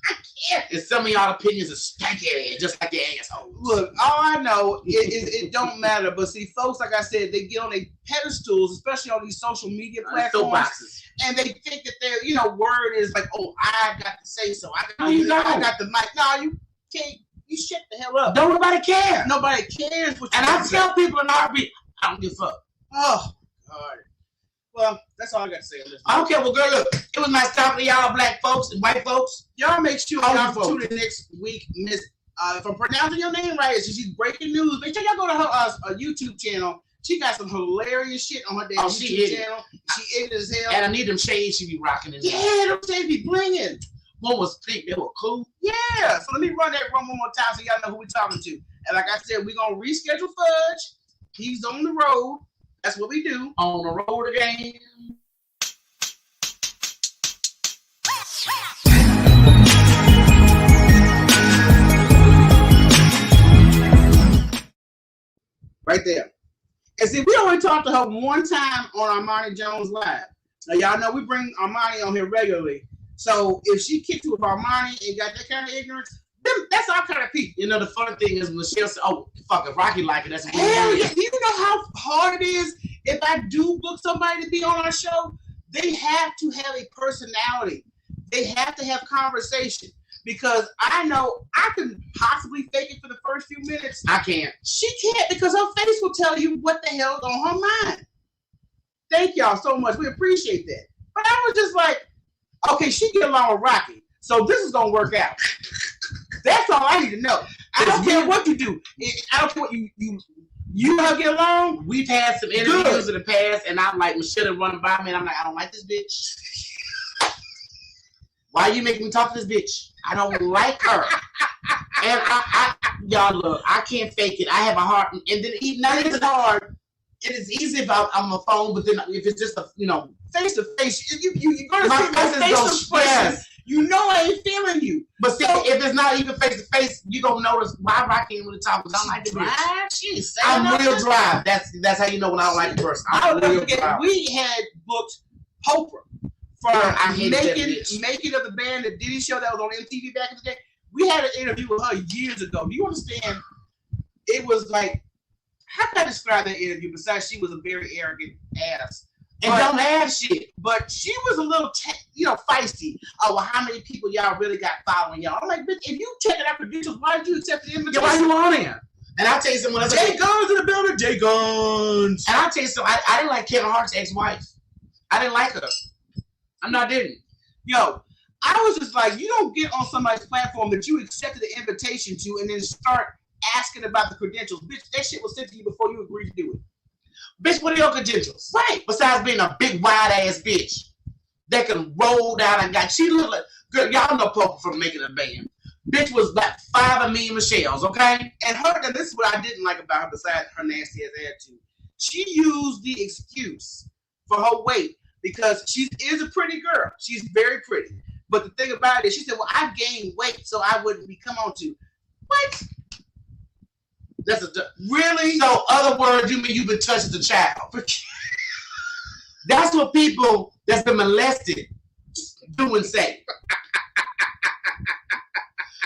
I can't. And some of y'all opinions are stanky, just like your asshole. Look, all I know is it don't matter. But see, folks, like I said, they get on their pedestals, especially on these social media platforms, and they think that their word is like, oh, I got to say so. I got the mic. No, you can't. You shut the hell up. Don't nobody care. Nobody cares what you And I tell people in RB, I don't give a fuck. Oh, God. Well, that's all I got to say on this. I don't care. Well, girl, look, it was nice talking to y'all black folks and white folks. Y'all make sure y'all tune in next week. Miss, if I'm pronouncing your name right, she's breaking news. Make sure y'all go to her YouTube channel. She got some hilarious shit on her damn YouTube channel. She ignorant as hell. And I need them shades she be rocking in there. Yeah, them shades be blinging. One was pink, they were cool. Yeah, so let me run that one more time so y'all know who we're talking to. And like I said, we're going to reschedule Fudge. He's on the road. That's what we do. On the road again. Right there. And see, we only talked to her one time on Armani Jones Live. Now, y'all know we bring Armani on here regularly. So if she kicked with Armani and got that kind of ignorance, That's our kind of people. You know, the funny thing is Michelle said, "Oh, fuck, if Rocky like it, that's what Hell yeah. Do you know how hard it is if I do book somebody to be on our show? They have to have a personality. They have to have conversation. Because I know I can possibly fake it for the first few minutes. I can't. She can't because her face will tell you what the hell's on her mind. Thank y'all so much. We appreciate that. But I was just like, okay, she get along with Rocky. So this is going to work out. That's all I need to know. I don't care what you do. I don't care what you don't get along. We've had some interviews in the past, and I'm like, Michelle running by me, and I'm like, I don't like this bitch. Why you making me talk to this bitch? I don't like her. And y'all look, I can't fake it. I have a heart, and then even not even hard. It is easy if I'm on the phone, but then if it's just face to face, you're gonna see my face expression. You know I ain't feeling you. But see, if it's not even face to face, you gonna notice why Rocky ain't really talk. Because I don't like the bitch. I'm real dry. That's how you know when I don't like the person. We had booked Oprah for making of the band, the Diddy show that was on MTV back in the day. We had an interview with her years ago. Do you understand? It was like, how can I describe that interview? Besides, she was a very arrogant ass. And don't have shit. But she was a little, feisty. Oh, well, how many people y'all really got following y'all? I'm like, bitch, if you checking out producers, why did you accept the invitation? Yeah, why you on here? And I'll tell you something. Jay Guns in the building. Jay Guns. And I'll tell you something. I didn't like Kevin Hart's ex-wife. I didn't like her. I didn't. Yo, I was just like, you don't get on somebody's platform that you accepted the invitation to and then start asking about the credentials. Bitch, that shit was sent to you before you agreed to do it. Bitch, what are your credentials? Right. Besides being a big wide ass bitch that can roll down and she looked like, girl, y'all know Poker from Making a Band. Bitch was about 5 of me Michelle's, okay? And this is what I didn't like about her besides her nasty ass attitude. She used the excuse for her weight because she is a pretty girl. She's very pretty. But the thing about it is she said, well, I gained weight so I wouldn't be come on to. What? Really? So, other words, you mean you've been touched as a child? That's what people that's been molested do and say.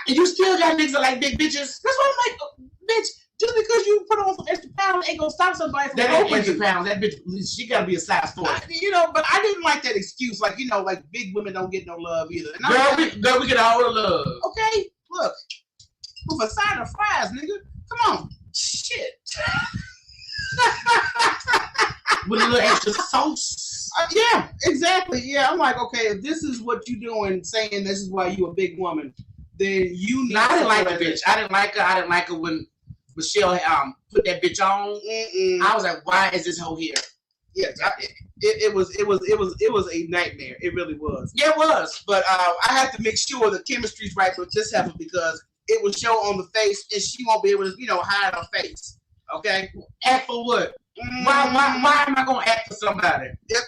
And you still got niggas that like big bitches. That's why I'm like, bitch, just because you put on some extra pounds ain't gonna stop somebody from that extra pounds. That bitch, she gotta be a size 4. But I didn't like that excuse. Like, like big women don't get no love either. And girl, we get all the love. Okay, look, with a side of fries, nigga. Come on. Shit. With a little extra sauce. Yeah, exactly. Yeah, I'm like, okay, if this is what you doing, saying this is why you a big woman, then you need. No, I didn't like the bitch. I didn't like her when Michelle put that bitch on. I was like, why is this hoe here? Yeah, it was a nightmare. It really was. Yeah, it was. But I had to make sure the chemistry's right with this heifer because it will show on the face, and she won't be able to, hide her face. Okay? Act for what? Why am I gonna act for somebody?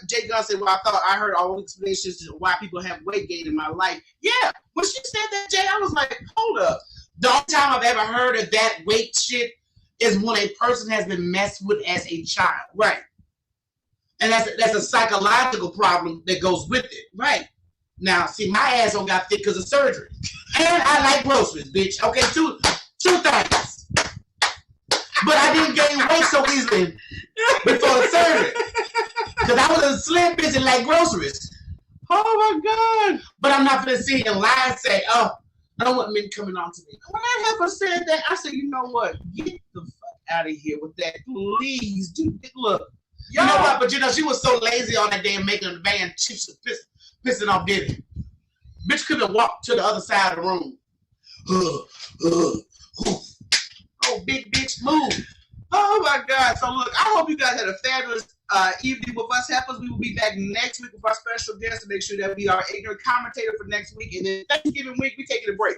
Jay Gunn said, well, I heard all the explanations of why people have weight gain in my life. Yeah, when she said that, Jay, I was like, hold up. The only time I've ever heard of that weight shit is when a person has been messed with as a child. Right. And that's a psychological problem that goes with it. Right. Now, see, my ass don't got thick because of surgery. And I like groceries, bitch. Okay, two things. But I didn't gain weight so easily before the surgery. Because I was a slim bitch and like groceries. Oh, my God. But I'm not going to sit here and lie and say, oh, I don't want men coming on to me. When that heifer said that, I said, you know what? Get the fuck out of here with that. Please, dude. Look. You know what? But, she was so lazy on that day and making the band. She was pissing off Diddy. Bitch could have walked to the other side of the room. Oh, big bitch, move. Oh, my God. So, look, I hope you guys had a fabulous evening with us. Heifers. We will be back next week with our special guest to make sure that we are ignorant commentator for next week. And then Thanksgiving week, we're taking a break.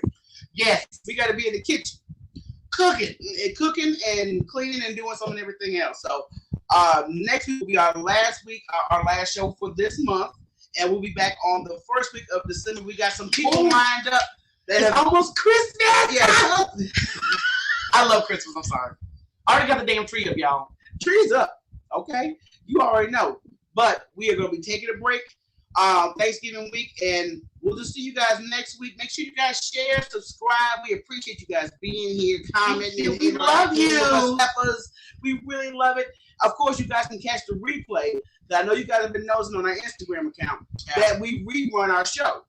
Yes. We got to be in the kitchen. Cooking and cleaning and doing some and everything else. So, next week will be our last show for this month. And we'll be back on the first week of December. We got some people lined up. It's almost Christmas. Yeah. I love Christmas. I'm sorry. I already got the damn tree up, y'all. Tree's up. Okay. You already know. But we are going to be taking a break. Thanksgiving week, and we'll just see you guys next week. Make sure you guys share, subscribe. We appreciate you guys being here, commenting. We love you. We really love it. Of course, you guys can catch the replay. I know you guys have been noticing on our Instagram account that we rerun our show.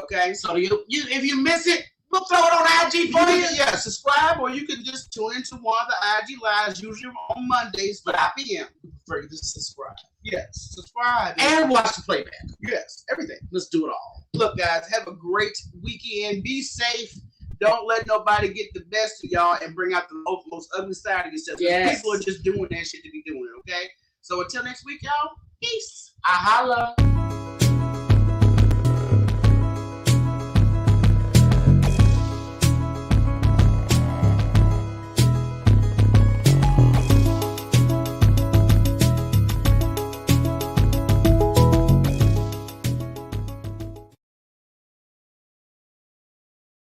Okay, so you if you miss it, we'll throw it on IG for you. Yeah, subscribe, or you can just tune into one of the IG lives, usually on Mondays, 5 p.m. We prefer you to subscribe. Yes, subscribe and watch the playback. Yes, everything. Let's do it all. Look, guys, have a great weekend. Be safe. Don't let nobody get the best of y'all and bring out the most ugly side of yourself. Yes. People are just doing that shit to be doing it. Okay. So until next week, y'all. Peace. I holla.